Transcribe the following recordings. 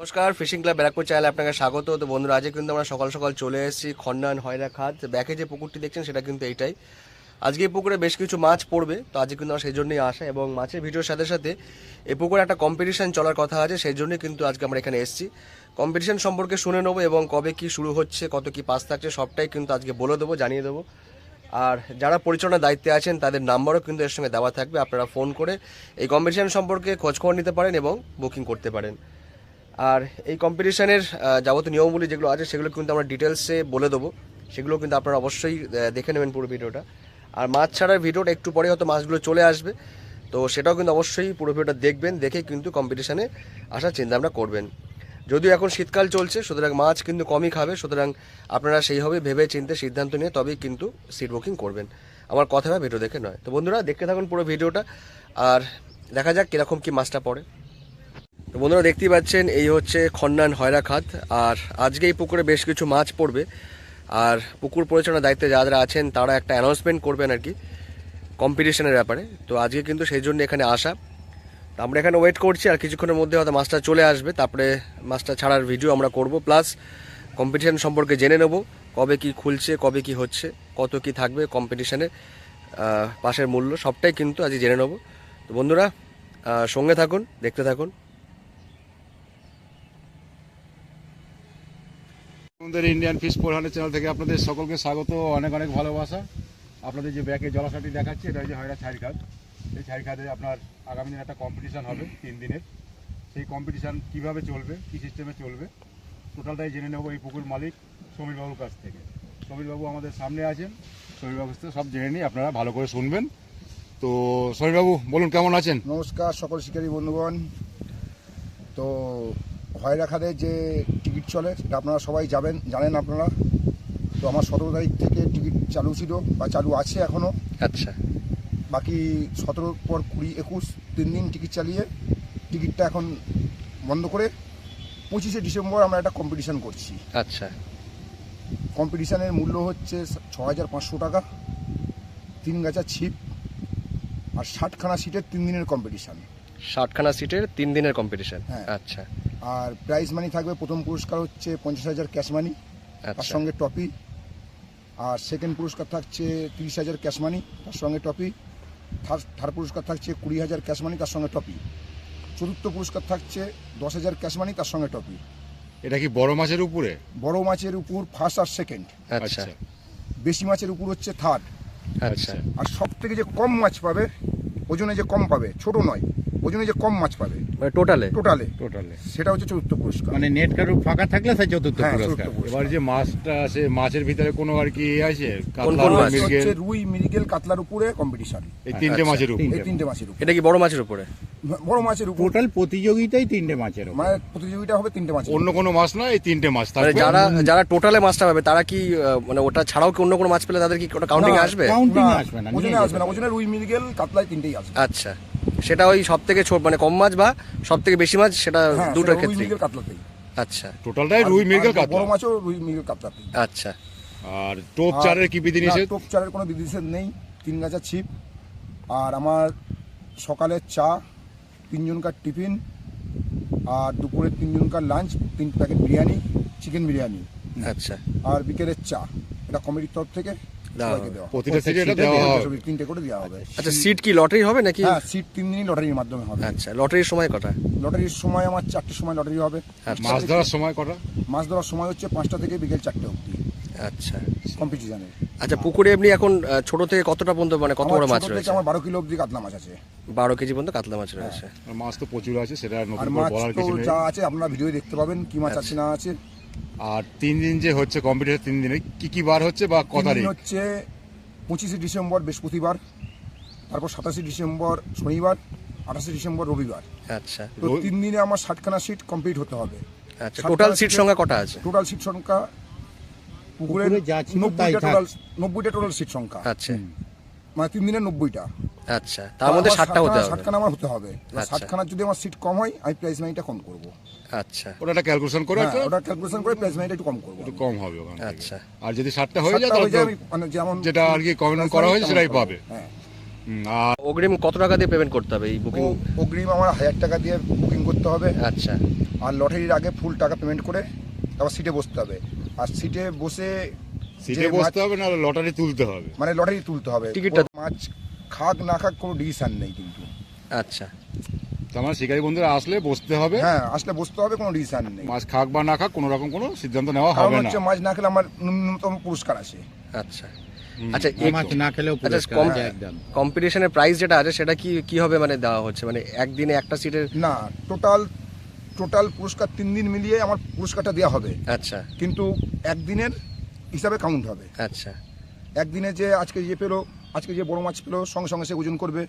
নমস্কার, fishing club Barrackpore চ্যানেলে আপনাকে স্বাগত। তো বন্ধুরা, আজকে কিন্তু আমরা সকাল সকাল চলে এসেছি খন্ডান হয়রা খাত। ব্যাকে যে পুকুরটি দেখছেন সেটা কিন্তু এইটাই। আজকে এই পুকুরে বেশ কিছু মাছ পড়বে, তো আজকে কিন্তু আমরা সেই জন্যই আসা, এবং মাছের ভিডিওর সাথে সাথে এই পুকুরে একটা কম্পিটিশন চলার কথা আছে, সেই জন্যই কিন্তু আজকে আমরা এখানে এসেছি। কম্পিটিশন সম্পর্কে শুনে নেবো এবং কবে কি শুরু হচ্ছে, কত কি পাস থাকছে, সবটাই কিন্তু আজকে বলে দেবো, জানিয়ে দেবো। আর যারা পরিচালনার দায়িত্বে আছেন তাদের নাম্বারও কিন্তু এর সঙ্গে দেওয়া থাকবে, আপনারা ফোন করে এই কম্পিটিশন সম্পর্কে খোঁজখবর নিতে পারেন এবং বুকিং করতে পারেন। আর এই কম্পিটিশনের যাবতীয় নিয়মগুলি যেগুলো আছে সেগুলো কিন্তু আমরা ডিটেলসে বলে দেবো, সেগুলো কিন্তু আপনারা অবশ্যই দেখে নেবেন পুরো ভিডিওটা। আর মাছ ছাড়ার ভিডিওটা একটু পরে হয়তো মাছগুলো চলে আসবে, তো সেটাও কিন্তু অবশ্যই পুরো ভিডিওটা দেখবেন, দেখে কিন্তু কম্পিটিশানে আসার চিন্তাভাবনা করবেন। যদিও এখন শীতকাল চলছে, সুতরাং মাছ কিন্তু কমই খাবে, সুতরাং আপনারা সেইভাবে ভেবে চিন্তে সিদ্ধান্ত নিয়ে তবেই কিন্তু সিট বুকিং করবেন, আমার কথা বা ভিডিও দেখে নয়। তো বন্ধুরা, দেখতে থাকুন পুরো ভিডিওটা, আর দেখা যাক কীরকম কী মাছটা পড়ে। তো বন্ধুরা, দেখতেই পাচ্ছেন এই হচ্ছে খন্ডান হয়রা খাত, আর আজকে এই পুকুরে বেশ কিছু মাছ পড়বে। আর পুকুর পরিচালনার দায়িত্বে যারা আছেন তারা একটা অ্যানাউন্সমেন্ট করবেন আর কি কম্পিটিশনের ব্যাপারে। তো আজকে কিন্তু সেই জন্য এখানে আসা। তো আমরা এখানে ওয়েট করছি, আর কিছুক্ষণের মধ্যে হয়তো মাছটা চলে আসবে, তারপরে মাছটা ছাড়ার ভিডিও আমরা করব, প্লাস কম্পিটিশন সম্পর্কে জেনে নেব, কবে কি খুলছে, কবে কি হচ্ছে, কত কি থাকবে কম্পিটিশানে, পাশের মূল্য সবটাই কিন্তু আজকে জেনে নেব। তো বন্ধুরা, সঙ্গে থাকুন, দেখতে থাকুন। আমাদের ইন্ডিয়ান ফিশ 400 চ্যানেল থেকে আপনাদের সকলকে স্বাগত, অনেক অনেক ভালোবাসা। আপনাদের যে ব্যাকে জলাশয়টি দেখাচ্ছে এটা হচ্ছে হয়রা ছাড়ি খাত। এই ছাড়ি খাতে আপনার আগামী দিনে একটা কম্পিটিশান হবে 3 দিনের। সেই কম্পিটিশান কীভাবে চলবে, কী সিস্টেমে চলবে, টোটালটাই জেনে নেব এই পুকুর মালিক সমীরবাবুর কাছ থেকে। সমীরবাবু আমাদের সামনে আছেন, সমীরবাবুর কাছ থেকে সব জেনে নিই, আপনারা ভালো করে শুনবেন। তো সমীরবাবু বলুন, কেমন আছেন? নমস্কার সকল শিকারী বন্ধুগণ। তো হয়রা খাতে যে টিকিট চলে সেটা আপনারা সবাই জানেন আপনারা। তো আমার 17 তারিখ থেকে টিকিট চালু ছিল বা চালু আছে এখনও। আচ্ছা, বাকি 17 পর 20, 21 3 দিন টিকিট চালিয়ে টিকিটটা এখন বন্ধ করে 25শে ডিসেম্বর আমরা একটা কম্পিটিশান করছি। আচ্ছা, কম্পিটিশানের মূল্য হচ্ছে 6500 টাকা, 3 গাছা ছিপ আর 60খানা সিটের 3 দিনের কম্পিটিশান। 60খানা সিটের 3 দিনের কম্পিটিশন। হ্যাঁ। আচ্ছা, আর প্রাইজ মানি থাকবে, প্রথম পুরস্কার হচ্ছে 50,000 ক্যাশ মানি, তার আচ্ছা, সঙ্গে টপি। আর সেকেন্ড পুরস্কার থাকছে 30,000 ক্যাশ মানি, তার সঙ্গে টপি। থার্ড পুরস্কার থাকছে 20,000 ক্যাশ মানি, তার সঙ্গে টপি। চতুর্থ পুরস্কার থাকছে 10,000 ক্যাশ মানি, তার সঙ্গে টপি। এটা কি বড় মাছের উপরে? বড় মাছের উপর ফার্স্ট আর সেকেন্ড, আচ্ছা, বেশি মাছের উপর হচ্ছে থার্ড। আচ্ছা, আর সব থেকে যে কম মাছ পাবে, ওজনে যে কম পাবে, ছোট নয়, ওজনে যে কম মাছ পাবে মানে টোটালে টোটালে সেটা হচ্ছে চতুর্থ পুরস্কার। মানে নেট কারু ফাঁকা থাকলে সেই চতুর্থ হ্যাঁ, পুরস্কার। চতুর্থ পুরস্কার। এবার যে মাছটা আছে, মাছের ভিতরে কোনো আর কি আছে কোন কাতলা, মাছ? মৃগেল, হচ্ছে রুই, মৃগেল, কাতলার উপরে কম্পিটিশন। এই তিনটে আচ্ছা, মাছের উপর। এই তিনটে মাছের উপর, এটা কি বড় মাছের উপরে? বড় মাছের উপর। টোটাল প্রতিযোগিতাই 3টে মাছের উপর। মানে প্রতিযোগিতা হবে 3টে মাছ। অন্য কোনো মাছ না, এই তিনটে মাছ মানে থাকবে। যারা টোটালে মাছটা পাবে তারা কি মানে ওটা ছাড়াও কি অন্য কোনো মাছ পেলে তাদের কি ওটা কাউন্টিং না, আসবে? কাউন্টিং আসবে না, ওজনে নিয়ে আসবে না, যেতে ওজনে রুই, মৃগেল, কাতলায় তিনটেই আসবে। আচ্ছা, সেটা ওই সব থেকে ছোট মানে কম মাছ বা সব থেকে বেশি মাছ, সেটা হ্যাঁ, দুটোর রুই, ক্ষেত্রে। মৃগেল, কাতলাতেই। আচ্ছা, টোটালটাই রুই, মৃগেল, আর কাতলা। বড় মাছও রুই, মৃগেল, কাতলাতেই। আচ্ছা, আর টোপ চারের কি বিধি নিষেধ? টপ চারের কোনো বিধিনিষেধ নেই। 3 গাছা ছিপ, আর আমার সকালের চা, 3 জনকার টিফিন, আর দুপুরের 3 জনকার lunch, 3 packet biryani, chicken biryani, আচ্ছা, আর বিকেলের চা। এটা কমিটির তরফ থেকে দেওয়া সবাইকে হবে। দেওয়া হবে। প্রতিটা সিটে এটা সিটে দেওয়া দেওয়া হবে। 3টে করে দেওয়া হবে। আচ্ছা, সিট কি লটারি হবে নাকি? হ্যাঁ, সিট 3 দিনই লটারির মাধ্যমে হবে। আচ্ছা, লটারির সময় কটা? লটারির সময় আমার 4টের সময় লটারি হবে। আচ্ছা, মাছ ধরার সময় কটা? মাছ ধরার সময় হচ্ছে 5টা থেকে বিকেল 4টে অবধি আচ্ছা, কম্পিটিশনের। আচ্ছা, পুকুরে এমনি এখন ছোট থেকে কতটা পর্যন্ত মানে কত বড় মাছ রয়েছে? আমার 12 কিলো অবধি কাতলা মাছ আছে। 12 কেজি পর্যন্ত কাতলা মাছ রয়েছে। আর মাছ তো প্রচুর আছে, সেটা আর আর নতুন করে মাছ বলার তো কিছু নেই। যা আছে আপনারা ভিডিও দেখতে পাবেন কি মাছ আছে না আছে। আর 3 দিন যে হচ্ছে কম্পিটিশন, 3 দিনে কি কি বার হচ্ছে বা 3 কত দিন তারিখ? হচ্ছে 25শে ডিসেম্বর বৃহস্পতিবার, তারপর 27শে ডিসেম্বর শনিবার, 28শে ডিসেম্বর রবিবার। আচ্ছা, তো 3 দিনে আমার 60খানা সিট কমপ্লিট হতে হবে। আচ্ছা, টোটাল সিট সংখ্যা কটা আছে? টোটাল সিট সংখ্যা পুকুরের পুকুরে যা ছিল তাই 90টা থাক। টোটাল, 90টা টোটাল সিট সংখ্যা। আচ্ছা, মানে 3 দিনে 90টা। আচ্ছা, তার মধ্যে 60টা হতে হবে। 60খানা আমার হতে হবে। আচ্ছা। 60খানার যদি আমার সিট কম হয় আমি প্রাইস মানিটা কম করব। আচ্ছা, ওটা একটা ক্যালকুলেশন করে হ্যাঁ, একটা ওটা ক্যালকুলেশন করে প্রাইস মানিটা একটু কম করব। একটু কম হবে ওখান থেকে। আচ্ছা, আর যদি 7টা হয়ে যায় 60টা তাহলে হয়ে যায়, তো আমি মানে যেমন যেটা আর কি কমেন্ট করা হয়েছে সেটাই পাবে। হ্যাঁ। আর অগ্রিম কত টাকা দিয়ে পেমেন্ট করতে হবে এই বুকিং? অগ্রিম আমার 1000 টাকা দিয়ে বুকিং করতে হবে। আচ্ছা, আর লটারির আগে ফুল টাকা পেমেন্ট করে তারপর সিটে বসতে হবে। আর সিটে বসে সিটে যে বসতে হবে না লটারি তুলতে হবে? মানে লটারি তুলতে হবে। টিকিটটা মাছ খাক না খাক কোনো ডিসিশন নেই কিন্তু। আচ্ছা, তার মানে শিকারী বন্ধুরা আসলে বসতে হবে, হ্যাঁ আসলে বসতে হবে, কোনো ডিসিশন নেই। মাছ খাক বা না খাক কোনো রকম কোনো সিদ্ধান্ত নেওয়া কারণ হবে না। হচ্ছে মাছ না খেলে আমার ন্যূনতম পুরস্কার আছে। আচ্ছা, আচ্ছা। মাছ না খেলেও আচ্ছা, পুরস্কার আছে একদম। কম্পিটিশনের প্রাইস যেটা আছে সেটা কি হবে মানে দেওয়া হচ্ছে, মানে একদিনে একটা সিটের? না, টোটাল পুরস্কার 3 দিন মিলিয়ে আমার পুরস্কারটা দেওয়া হবে, আচ্ছা, কিন্তু একদিনের হিসাবে কাউন্ট হবে। আচ্ছা, একদিনে যে আজকে যে পেলো, আজকে যে বড় মাছ পেলো সঙ্গে সঙ্গে সে ওজন করবে।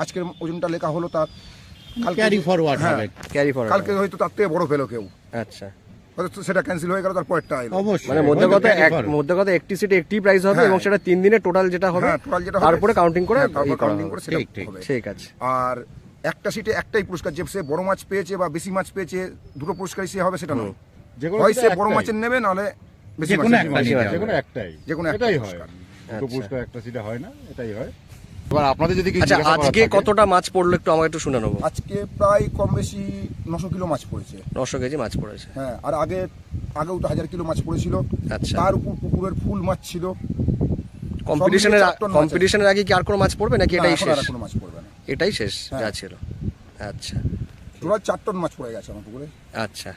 আজকের ওজনটা লেখা হলো, তার ক্যারি ফরওয়ার্ড হ্যাঁ, হবে। Carry forward. কালকে হয়তো তার থেকে বড় পেলো কেউ, আচ্ছা, হয়তো সেটা ক্যান্সেল হয়ে গেল, তার পরেরটা এলো। অবশ্যই মানে মধ্যে কথা একটি সিটে একটি প্রাইস হবে হ্যাঁ। এবং সেটা 3 দিনে টোটাল যেটা হবে হ্যাঁ, total যেটা হবে, তারপরে কাউন্টিং করে হ্যাঁ, তারপর এই করা counting হবে। করে সেটা ঠিক, হবে। ঠিক আছে। আর একটা সিটে একটাই পুরস্কার, যে সে বড় মাছ পেয়েছে বা বেশি মাছ পেয়েছে দুটো পুরস্কারই সে হবে সেটা নয়। যেকোনো হয় সে একটা বড় একটাই। মাছের নেবে, নাহলে বেশি যেকোনো মাছের একটা নেবে। নিতে হবে। যেকোনো একটাই, যেকোনো একটা এটাই হয়। পুরস্কার। দুটো আচ্ছা। পুরস্কার একটা সিটে হয় না, এটাই হয়। এবার আপনাদের যদি কিছু আচ্ছা, জিজ্ঞাসা করার আজকে থাকে- কতটা মাছ পড়লো একটু আমাকে একটু শুনে নেবো। আজকে প্রায় কম বেশি 900 কিলো মাছ পড়েছে। 900 কেজি মাছ পড়েছে। হ্যাঁ, আর আগেও তো 1000 কিলো মাছ পড়েছিল। আচ্ছা। তার উপর পুকুরের ফুল মাছ ছিল। কম্পিটিশনের 4 টন মাছ আছে। কম্পিটিশনের আগে কি আর কোনো মাছ পড়বে নাকি না, এটাই এখন শেষ? আর কোনো মাছ পড়বে না। এটাই শেষ হ্যাঁ। যা ছিল। আচ্ছা, টোটাল 4 টন মাছ পড়ে গেছে আমার পুকুরে। আচ্ছা।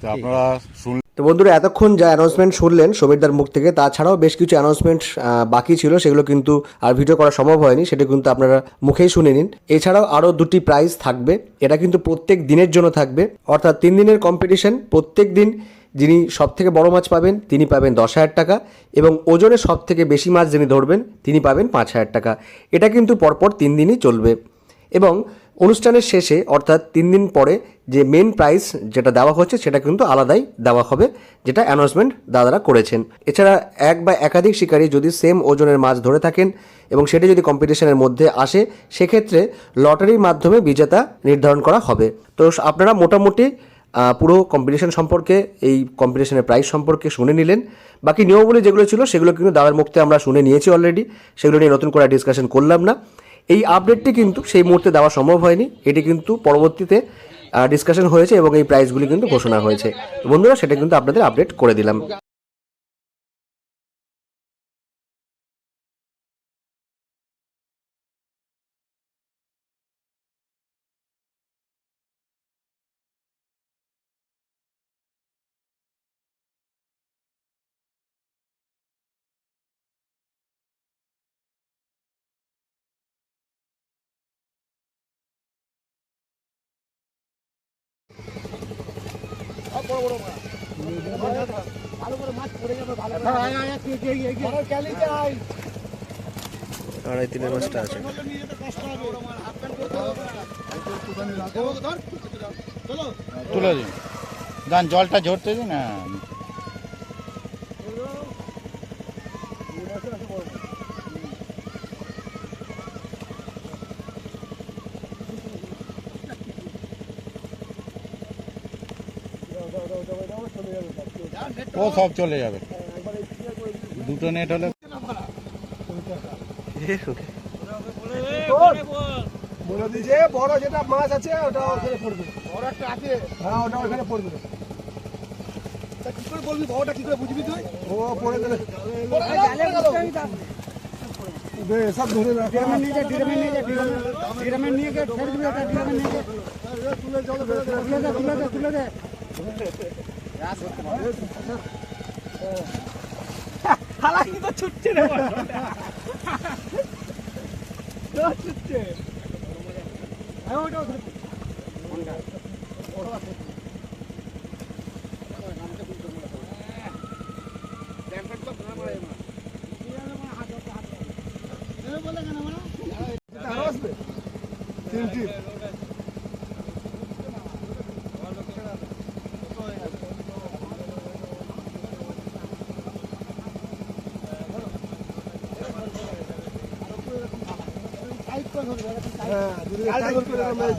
তো আপনারা শুনলেন তো বন্ধুরা, এতক্ষণ যা অ্যানাউন্সমেন্ট শুনলেন সমীরদার মুখ থেকে, তাছাড়াও বেশ কিছু অ্যানাউন্সমেন্ট বাকি ছিল, সেগুলো কিন্তু আর ভিডিও করা সম্ভব হয়নি, সেটা কিন্তু আপনারা মুখেই শুনে নিন। এছাড়াও আরও 2টি প্রাইজ থাকবে, এটা কিন্তু প্রত্যেক দিনের জন্য থাকবে, অর্থাৎ 3 দিনের কম্পিটিশন। প্রত্যেক দিন যিনি সব থেকে বড় মাছ পাবেন তিনি পাবেন 10,000 টাকা, এবং ওজনে সব থেকে বেশি মাছ যিনি ধরবেন তিনি পাবেন 5,000 টাকা। এটা কিন্তু পরপর 3 দিনই চলবে। এবং অনুষ্ঠানের শেষে অর্থাৎ 3 দিন পরে যে মেন প্রাইজ যেটা দেওয়া হচ্ছে সেটা কিন্তু আলাদাই দেওয়া হবে, যেটা অ্যানাউন্সমেন্ট দাদারা করেছেন। এছাড়া এক বা একাধিক শিকারী যদি সেম ওজনের মাছ ধরে থাকেন এবং সেটি যদি কম্পিটিশনের মধ্যে আসে, সেক্ষেত্রে লটারির মাধ্যমে বিজেতা নির্ধারণ করা হবে। তো আপনারা মোটামুটি পুরো কম্পিটিশন সম্পর্কে, এই কম্পিটিশনের প্রাইস সম্পর্কে শুনে নিলেন। বাকি নিয়মগুলি যেগুলো ছিল সেগুলো কিন্তু দাদার মুখ থেকে আমরা শুনে নিয়েছি অলরেডি, সেগুলো নিয়ে নতুন করে ডিসকাশন করলাম না। এই আপডেটটি কিন্তু সেই মুহূর্তে দেওয়া সম্ভব হয়নি, এটি কিন্তু পরবর্তীতে ডিসকাশন হয়েছে এবং এই প্রাইসগুলি কিন্তু ঘোষণা হয়েছে। বন্ধুরা, সেটা কিন্তু আপনাদের আপডেট করে দিলাম। আড়াই তিনের মাছটা আছে। তুলে দিন, যান জলটা ঝরতে দিন। ও সব চলে যাবে, দুটো নেট হলে। বলে দিয়েছে বড় যেটা মাছ আছে ওটা ওখানে পড়বে। বড় একটা আছে, হ্যাঁ ওটা ওখানে পড়বে। তা কি করে বলবি বড়টা কি করে বুঝবি তুই? ও পড়ে গেলে সব ধরে রাখে। ডিরামে নিয়ে গিয়ে ছেড়ে দিবে, এটা ডিরামে নিয়ে গিয়ে তুলে জল তুলে দে। হালাকি তো ছুটছে রে বড়। ছুটছে। আয় ওটা ওটা।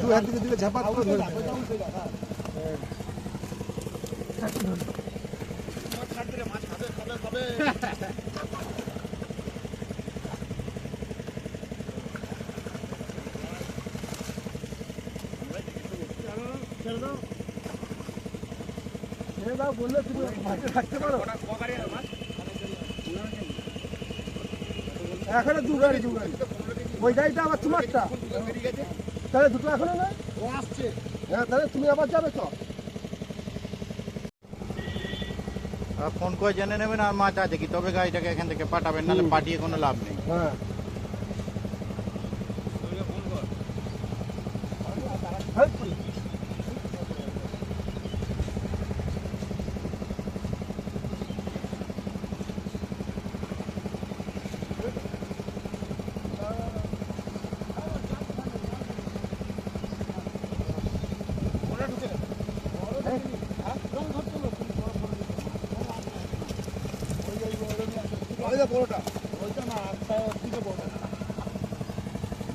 দু হাত দিকে দিলে ঝাপাত করে ধরে। এখনো দু গাড়ি ওই গাড়িটা আবার তোমারটা তাহলে দুটো এখনো না ও আসছে হ্যাঁ তাহলে তুমি আবার যাবে তো ফোন করে জেনে নেবেন আর মাছ আছে কি, তবে গাড়িটাকে এখান থেকে পাঠাবেন, নাহলে পাঠিয়ে কোনো লাভ নেই। হ্যাঁ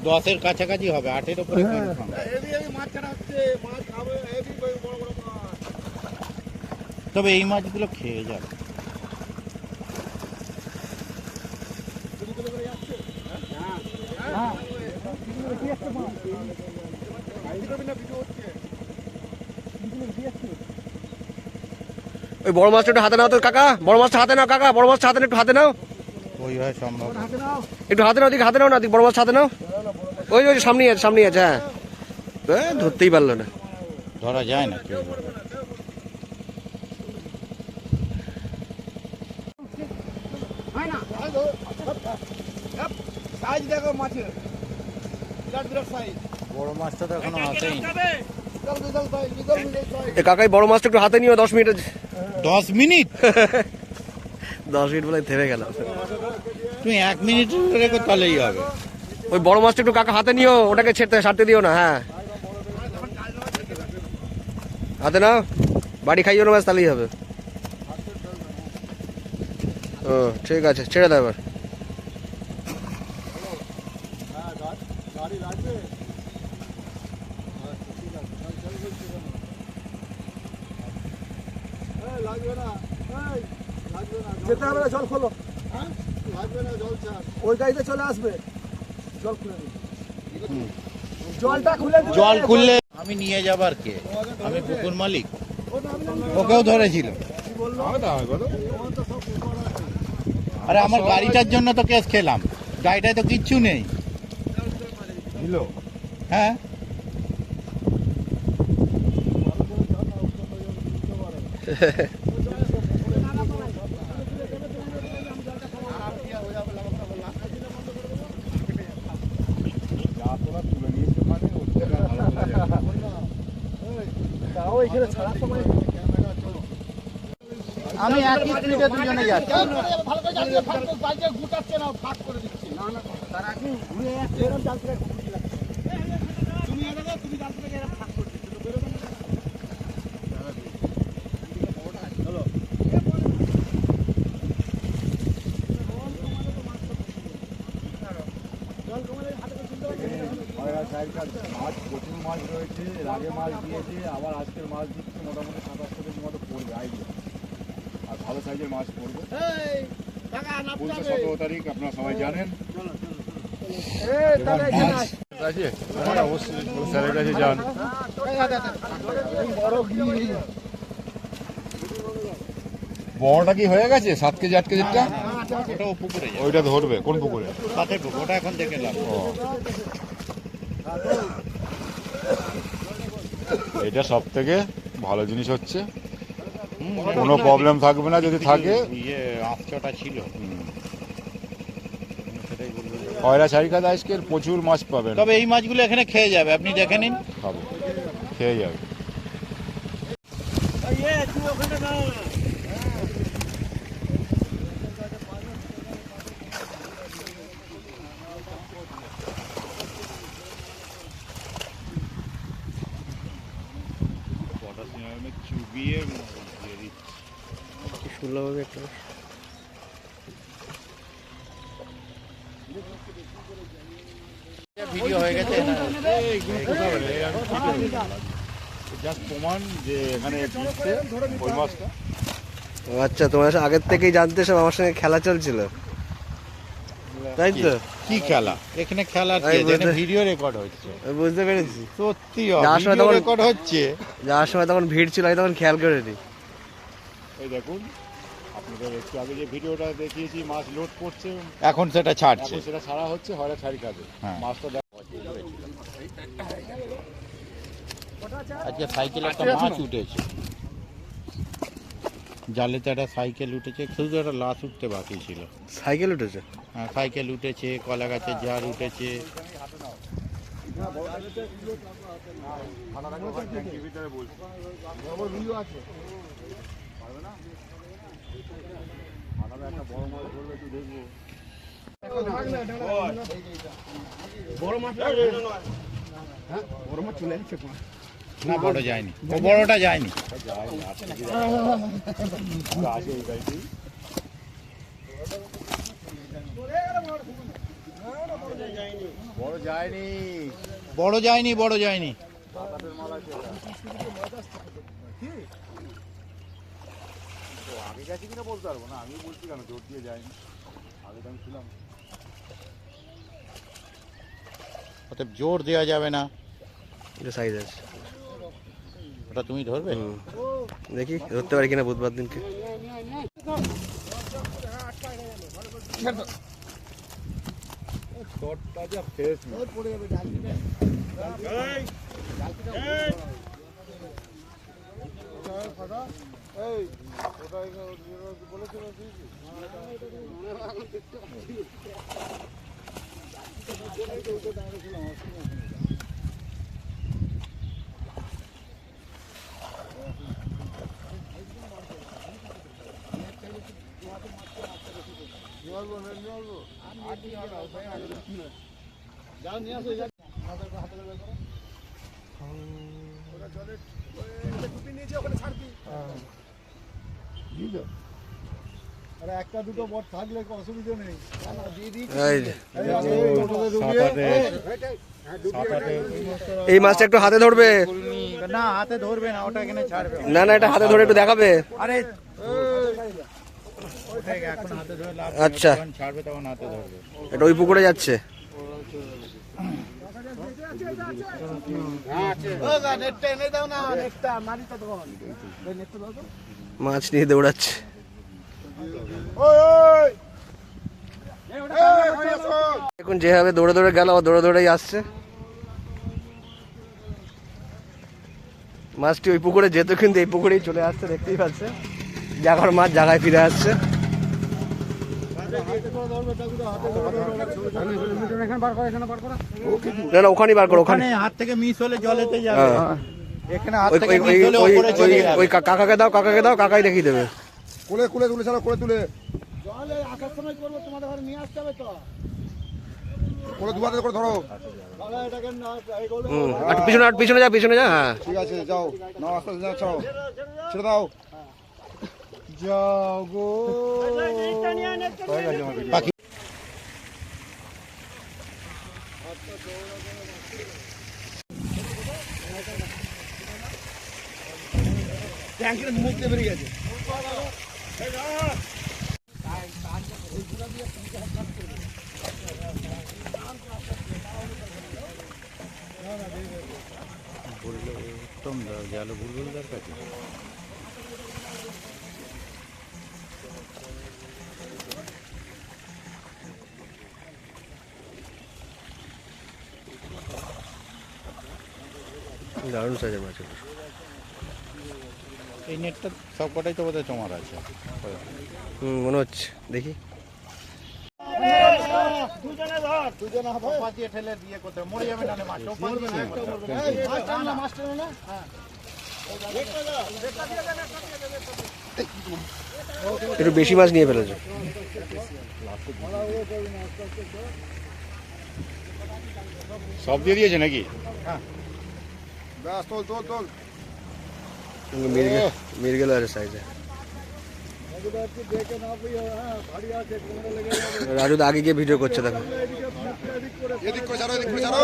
দশের কাছাকাছি হবে, 8-এর উপরে confirm। তবে এই মাছগুলো খেয়ে যাবে। ওই বড় মাছটা একটু হাতে নাও তো কাকা, বড় মাছটা হাতে নাও কাকা, বড় মাছটা হাতে নাও, একটু হাতে নাও, ওই হয় সম্ভব। একটু হাতে নাও, দিকে হাতে নাও না, দিক বড় মাছ হাতে নাও। ওই ওই সামনেই আছে, সামনেই আছে। হ্যাঁ ধরতেই পারলো না। ধরা যায় না কেউ। সাইজ দেখো মাছের বিরাট বিরাট সাইজ বড় মাছটা তো এখনো আসেই। এ কাকাই বড় মাছটা একটু হাতে নিও, 10 মিনিট। 10 মিনিট? 10 মিনিট বলে থেমে গেল। তুমি 1 মিনিট রেখো তাহলেই হবে। ওই বড় মাছটা একটু কাকা হাতে নিও, ওটাকে ছাড়তে দিও না। হ্যাঁ হাতে নাও, বাড়ি খাইও না, মাছ তাহলেই হবে। ও ঠিক আছে, ছেড়ে দাও এবার। যেতে হবে না, জল খোলো। ওই গাড়িতে চলে আসবে, জল খুলে দিন। জলটা খুলে দিন। জল খুললে আমি নিয়ে যাবার কে? আমি পুকুর মালিক। ওকেও ধরেছিল। আরে আমার গাড়িটার জন্য তো কেস খেলাম, গাড়িটায় তো কিচ্ছু নেই। হ্যাঁ তাও এখানে ছাড়ার সময় আমি একই স্পিডে দুজনে যাচ্ছি। গুটাচ্ছে না, ফাঁক করে দিচ্ছি। না না তার আগে ঘুরে যাচ্ছে, এরকম জাল থেকে তুমি এদিকে, তুমি জাল থেকে এরকম ফাঁক করে দিচ্ছ, বেরোবে না। মাছ প্রচুর মাছ রয়েছে, এর আগে মাছ দিয়েছে, আবার আজকের মাছ দিচ্ছে, মোটামুটি 27 কেজি মতো পড়বে আইডিয়া। আর ভালো সাইজের মাছ পড়বে। 17 তারিখ আপনারা সবাই জানেন। তাহলে এখানে আস। আছে অবশ্যই স্যারের কাছে যান। বড়টা কি হয়ে গেছে? 7 কেজি 8 কেজিটা ওটাও পুকুরে যায়। ওইটা ধরবে কোন পুকুরে? সাথে পুকুর, ওটা এখন দেখে লাভ। এটা সব থেকে ভালো জিনিস হচ্ছে, কোনো প্রবলেম থাকবে না। যদি থাকে ইয়ে আঁচটা ছিল। কয়লা ছাড়িকাতে আজকে প্রচুর মাছ পাবেন। তবে এই মাছগুলো এখানে খেয়ে যাবে, আপনি দেখে নিন। খাবো, খেয়ে যাবে। চুবিয়ে সুন্দরভাবে একটা ভিডিও হয়ে গেছে। জাস্ট প্রমাণ যে এখানে দিচ্ছে ওই মাছটা। ও আচ্ছা, তোমার আগের থেকেই জানতে, সব আমার সঙ্গে খেলা চলছিল, তাই তো? কি খেলা? এখানে খেলার কি আছে? এখানে ভিডিও রেকর্ড হচ্ছে। আমি বুঝতে পেরেছি। সত্যি যাওয়ার সময় ভিডিও তখন- রেকর্ড হচ্ছে। যাওয়ার সময় তখন ভিড় ছিল, আমি তখন খেয়াল করিনি। এই দেখুন, আপনাদের একটু আগে যে ভিডিওটা দেখিয়েছি, মাছ লোড করছে, এখন সেটা ছাড়ছে। এখন সেটা ছাড়া হচ্ছে হয়রা ছাড়ি কাজে। হ্যাঁ। মাছটা আজকে সাইকেল একটা মাছ উঠেছে, জালেতে একটা সাইকেল উঠেছে, শুধু একটা লাশ উঠতে বাকি ছিল। সাইকেল উঠেছে? হ্যাঁ, সাইকেল উঠেছে, কলা গাছের জার উঠেছে। না, বড় যায়নি, ও বড়টা যায়নি। বড় যায়নি। বড় যায়নি, বড় যায়নি। আগে গেছি কিনা বলতে পারবো না, আমি বলছি কেন জোর দিয়ে যায়নি, আগে তো আমি ছিলাম। অতএব জোর দেওয়া যাবে না। এটা সাইজ আছে। ওটা তুমি ধরবে? দেখি ধরতে পারি কিনা বুধবার দিনকে। শর্টটা যা ফ্রেশ একটা দুটো বট থাকলে অসুবিধা নেই। এই মাছটা একটু হাতে ধরবে। না, হাতে ধরবে না, ওটা এখানে ছাড়বে। না না, এটা হাতে ধরে একটু দেখাবে। আরে এখন হাতে ধরে লাভ নেই, আচ্ছা। যখন ছাড়বে তখন হাতে ধরবে। এটা ওই পুকুরে যাচ্ছে। মাছ নিয়ে দৌড়াচ্ছে। এখন যেভাবে দৌড়ে দৌড়ে গেল, দৌড়ে দৌড়েই আসছে। মাছটি ওই পুকুরে যেত, কিন্তু এই পুকুরেই চলে আসছে, দেখতেই পাচ্ছে। জায়গার মাছ জায়গায় ফিরে আসছে। না না, ওখানেই বার করো, ওখানে। হাত থেকে মিস হলে জলেতে যাবে। এখানে হাত ওই থেকে ওই মিস হলে ওই উপরে চলে ওই- যাবে। ওই কাকাকে দাও, কাকাকে দাও, কাকাই দেখিয়ে দেবে। কোলে কোলে তুলে ছাড়ো, কোলে তুলে জলে আসার সময় করবো, তোমাদের ঘরে নিয়ে আসতে হবে তো। কোলে দু হাতে করে ধরো। তাহলে এটাকে না এই করলে আর পিছনে, আর পিছনে যা, পিছনে যা। হ্যাঁ, ঠিক আছে, যাও নাও, আস্তে আস্তে যাও, ছাড়ো, ছেড়ে দাও। যাও গো। পাখি ট্যাঙ্কের মুখ দিয়ে বেরিয়ে গেছে। উত্তম জালো বুলবুলদার কাছে। দারুণ সাইজের মাছ। এই নেটটা সব কটাই তো বোধহয় তোমার আছে। মনে হচ্ছে, দেখি। টোপা দিয়ে ঠেলে দিয়ে করতে হবে, মরে যাবে নাহলে মাছ। টোপা দিয়ে ঠেলে করতে হবে। একটু বেশি মাছ নিয়ে ফেলেছে। সব দিয়ে দিয়েছে নাকি? ব্যাস, তোল তোল তোল। মির্গেল আর সাইজে। রাজু দা আগে গিয়ে ভিডিও করছে, দেখো। এদিক করে ছাড়ো, এদিক করে ছাড়ো,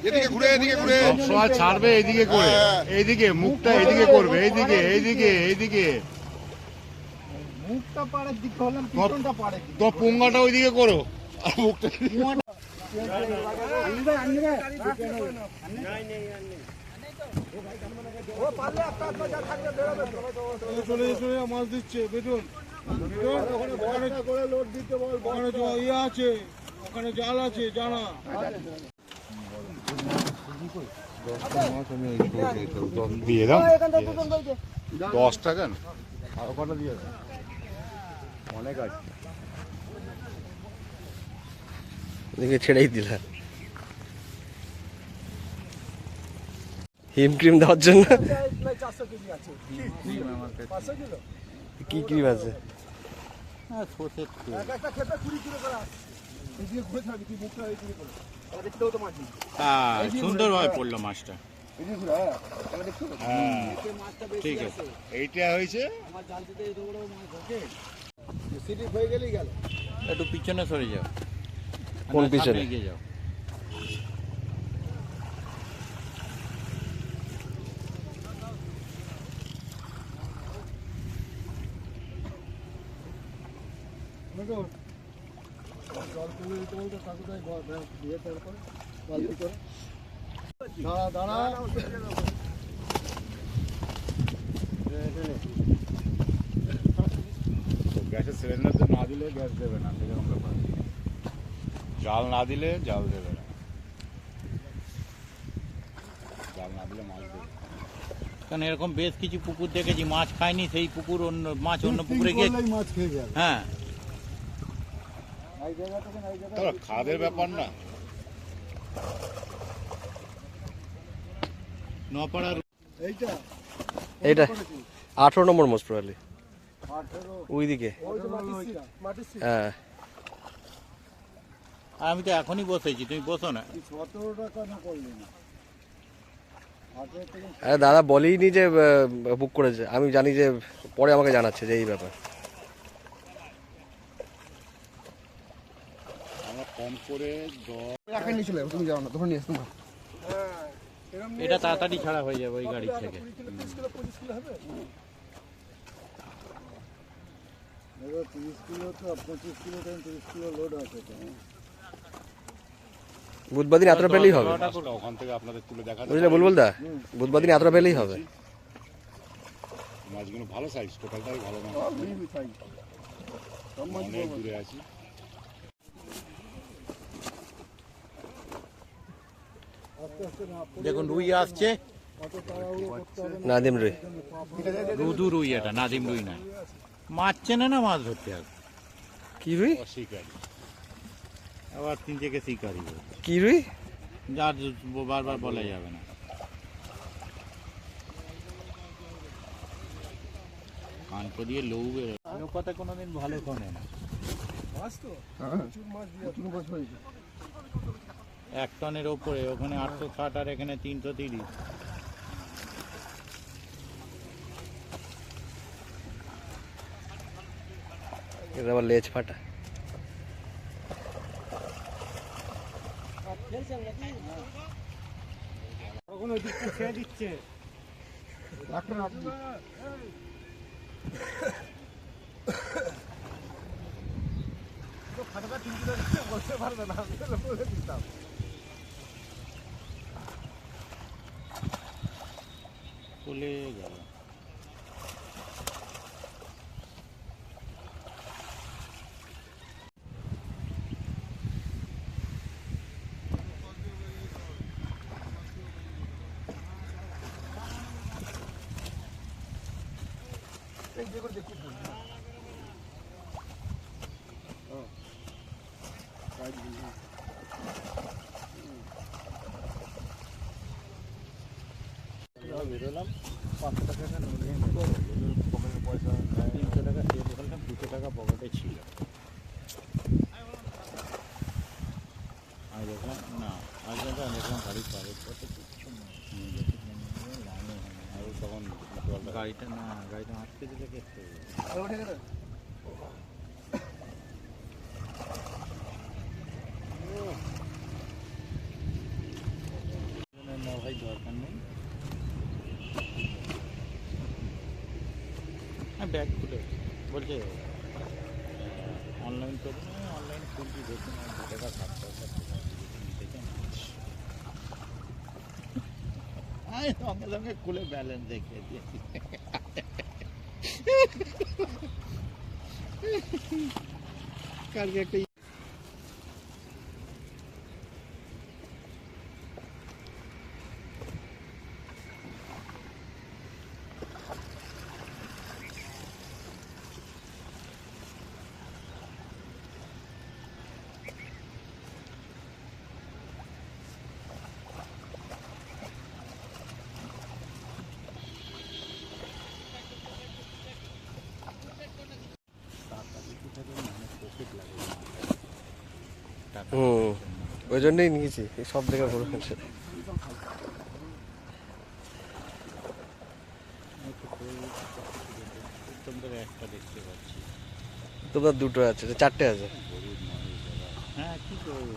এদিকে ঘুরে, এদিকে ঘুরে। সবসময় ছাড়বে এইদিকে করে, এইদিকে মুখটা এইদিকে করবে, এইদিকে এইদিকে এইদিকে। মুখটা পাড়ের দিকে হলাম, পিছনটা পাড়ে। তো পোঙ্গাটা ওইদিকে করো, আর মুখটা ও পারলে একটা আধ যা থাকবে বেরোবে তো। চলে চলে মাছ দিচ্ছে বেতন ওখানে করে লোড দিতে বল ওখানে ইয়ে আছে ওখানে জাল আছে জানা দিয়ে দাও এখান থেকে দুজন বলছে 10 টাকা না আরো কটা দিয়ে দাও অনেক আছে দেখে ছেড়েই দিলাম হিম ক্রিম দেওয়ার জন্য 400 কেজি আছে 500 কিলো কি ক্রিম আছে একটা একটা খেতে 20 কিলো করে আছে এই দিয়ে ঘুরে থাকি তুই মুখটা এই দিকে করে তাহলে দেখতেও তো মাছ সুন্দরভাবে পড়লো মাছটা এই দিয়ে ঘুরে হ্যাঁ তাহলে দেখতেও তো হ্যাঁ মাছটা বেশি ঠিক আছে এইটা হয়েছে আমার জাল দিতে এই দৌড়াও মাছ ধরে সিটি হয়ে গেলেই গেল একটু পিছনে সরে যাও কোন পিছনে এগিয়ে যাও জল তুলে দিতে বলতে কাকু তাই দিয়ে তারপর বালতি করে দাঁড়া দাঁড়া গ্যাসের সিলিন্ডার তো না দিলে গ্যাস দেবে না সেরকম ব্যাপার জাল না দিলে জাল দেবে না জাল না দিলে মাছ দেবে কারণ এরকম বেশ কিছু পুকুর দেখেছি মাছ খায়নি সেই পুকুর অন্য মাছ অন্য পুকুরে গিয়ে মাছ খেয়ে যায় হ্যাঁ এই জায়গা থেকে এই জায়গা তাহলে খাদের ব্যাপার না নপাড়ার এইটা এইটা 18 নম্বর মোস্ট প্রবাবলি 18 ওইদিকে ওই যে মাটির সিট হ্যাঁ আর আমি তো এখনই বসেছি তুমি বসো না 17 টাকা না করলি না 18 থেকে আরে দাদা বলেইনি যে বুক করেছে আমি জানি যে পরে আমাকে জানাচ্ছে যে এই ব্যাপার আমরা কম করে 10 রাখা নিয়ে চলে যাবো তুমি যাও না তোমরা নিয়ে আসতো না হ্যাঁ এরকম এটা তাড়াতাড়ি ছাড়া হয়ে যাবে ওই গাড়ি থেকে 20 কিলো 30 কিলো 25 কিলো হবে এবার 30 কিলো তো 25 কিলো টাইম 30 কিলো লোড আছে তো বুধবার দিন এতটা পেলেই হবে মাছটা ওখান থেকে আপনাদের তুলে দেখাতে বুঝলে বলবো দা বুধবার দিন এতটা পেলেই হবে মাছগুলো ভালো সাইজ টোটালটাই ভালো মাছ এই খাই অনেক দূরে আছি আস্তে আস্তে না দেখুন রুই আসছে কত তাড়াহুড়ো করতে হবে নাদিম রে রুদু রুই এটা নাদিম রুই নয় মাছ চেনে না মাছ ধরতে হবে কি রুই অস্বীকারী আবার তিন থেকে শিকারি কি রুই যার বারবার বলা যাবে না কান দিয়ে লৌ বেরো নৌকাতে কোনোদিন ভালো কমে না মাছ তো প্রচুর মাছ দিয়ে প্রচুর মাছ হয়েছে 1 টনের ওপরে ওখানে 860 আর এখানে 330 এটা আবার লেজ ফাটা তখন ওই দিকটা ছেড়ে দিচ্ছে রাখো না আপনি তো ফাটাটা 3 কিলো দিচ্ছে বলতে পারবে না আমি তাহলে বলে দিতাম চলে গেল এই যে করে দেখি বেরোলাম 500 টাকা পকেটে পয়সা 300 টাকা দিয়ে বললাম 200 টাকা পকেটে ছিল আর দেখলাম না আজ দেখলাম গাড়ি পারে কত কিছু লাইনে আর তখন গাড়িটা না গাড়িটা আটকে দিলে কেটে ওঠে গেল না ভাই দরকার নেই হ্যাঁ ব্যাগ খুলে বলছে অনলাইন করবো অনলাইন খুলছি দেখুন 2 টাকা 7 পয়সা আমি সঙ্গে সঙ্গে খুলে ব্যালেন্স দেখিয়ে দিয়েছি। কালকে একটা ওই জন্যই নিয়েছি, সব জায়গায় ভরে আছে। তোমাদের একটা দেখতে পাচ্ছি, তোমার দুটো আছে, চারটে আছে। হ্যাঁ কি করবো,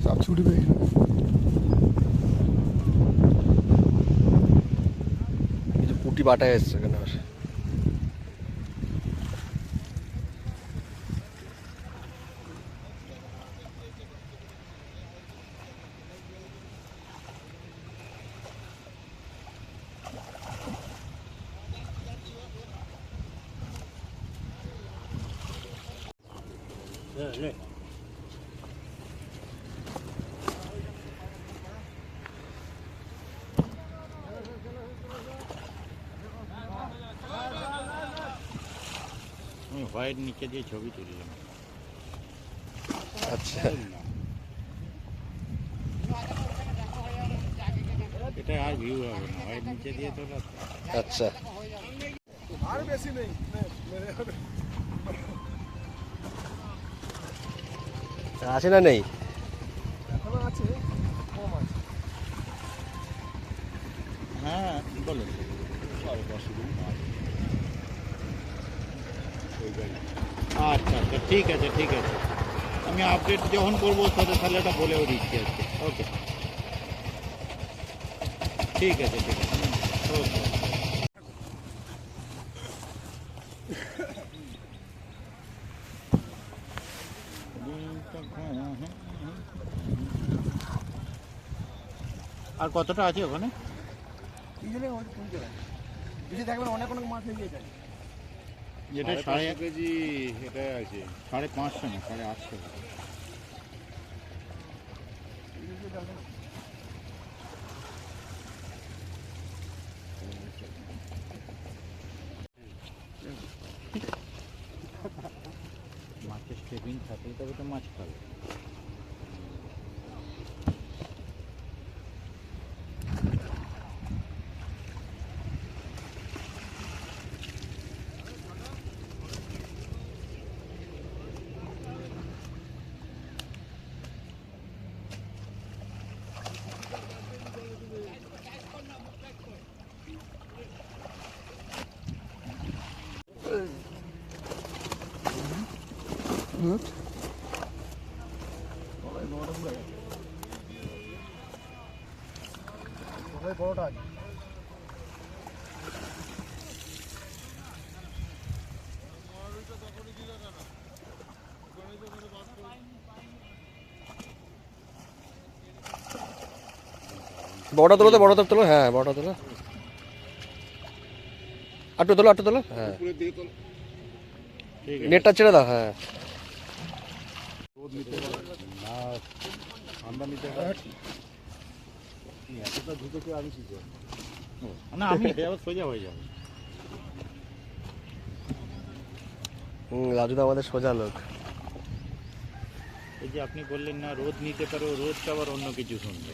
সব ছুটবে। কিছু পুটি বাটায় এসছে এখানে আসে। আমি হোয়াইট নিচে দিয়ে ছবি তুললাম। আচ্ছা, এটা আর ভিউ হবে না, হোয়াইট নিচে দিয়ে তোলা। আচ্ছা। আর বেশি নেই, আছে না নেই? এখনো আছে, কম আছে। হ্যাঁ বলো, আচ্ছা আচ্ছা ঠিক আছে ঠিক আছে, আমি আপডেট যখন করবো সাথে তাহলে এটা বলেও দিচ্ছি আজকে। ওকে ঠিক আছে ঠিক আছে, ওকে। আর কতটা আছে ওখানে? বেশি থাকবে না, অনেক অনেক মাছ হয়ে যায়। যেটা 1.5 কেজি, এটা আছে 550 না 850। মাছের স্টেপিং থাকে তবে তো মাছ খাবে। বড়টা আছে। বড়টা তোলো তো, বড়টা তোলো, হ্যাঁ বড়টা তোলো, আটটু তোলো, আটটু তোলো, হ্যাঁ ঠিক আছে নেটটা ছেড়ে দাও, হ্যাঁ। রোদ নিতে হবে না, ঠান্ডা নিতে হবে। এতটা ধুতে কেউ আমি কি করবো? না আমি আবার সোজা হয়ে যাবো। রাজুদা আমাদের সোজা লোক। এই যে আপনি বললেন না রোদ নিতে পারো, রোদটা আবার অন্য কিছু শুনবে।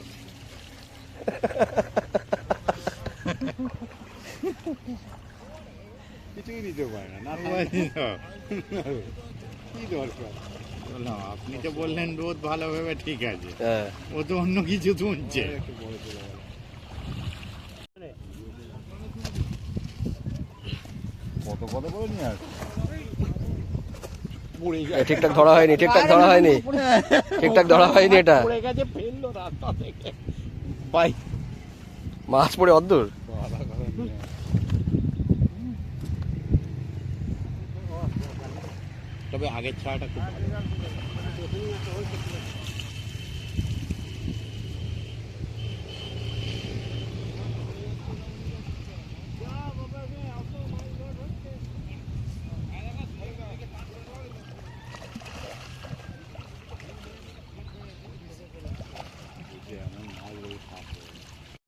কিছুই নিতে পারে না, কি দরকার? বললাম আপনি তো বললেন রোদ ভালো ভেবে, ঠিক আছে, হ্যাঁ, ও তো অন্য কিছু শুনছে। একটু বড় করে বলো। কত কত করে নিয়ে আসবে? ঠিকঠাক ধরা হয়নি, ঠিকঠাক ধরা হয়নি, ঠিকঠাক ধরা হয়নি, এটা পড়ে গেছে, ফেললো রাস্তা থেকে বাই। মাছ পড়ে অদ্দূর। আধা করে নিয়ে আসবে। তবে আগের ছাড়াটা খুব ভালো।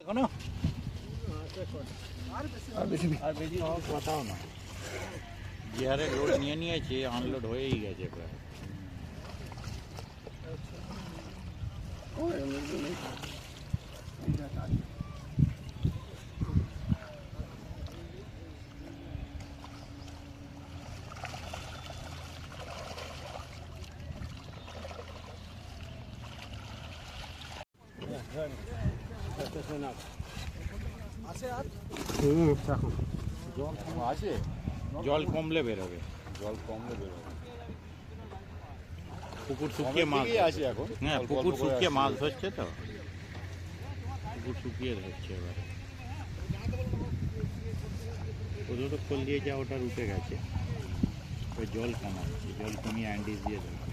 এখনো আর বেশি আর বেশি হওয়ার কথাও না, গিয়ারে লোড নিয়ে নিয়েছে, আনলোড হয়েই গেছে প্রায়। আছে জল কমলে বেরোবে, জল কমলে বেরোবে। পুকুর শুকিয়ে মাছ, আছে এখন, হ্যাঁ অল্প পুকুর অল্প করে শুকিয়ে আসছে। মাছ ধরছে তো, পুকুর শুকিয়ে ধরছে এবারে। ওদেরও খোল দিয়ে যা ওটা উঠে গেছে, ওই জল কমাচ্ছে, জল কমিয়ে অ্যান্ডিস দিয়ে ধরছে।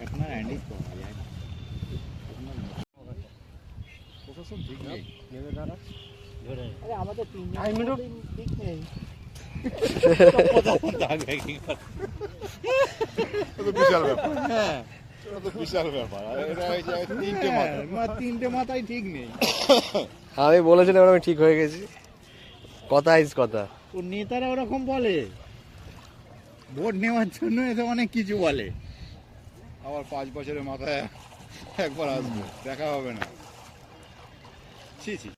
এখন আর অ্যান্ডিস পাওয়া যায় না। ঠিক নেই। এটা তো বিশাল ব্যাপার, হ্যাঁ এটা তো বিশাল ব্যাপার। আর এটা এই যে তিনটে মাথা। তিনটে মাথায় ঠিক নেই। আমি বলেছিলাম আমি ঠিক হয়ে গেছি, কথা ইজ কথা। ও নেতারা ওরকম বলে, ভোট নেওয়ার জন্য এসে অনেক কিছু বলে। আবার 5 বছরের মাথায় একবার আসবে, দেখা হবে না। ছি ছি।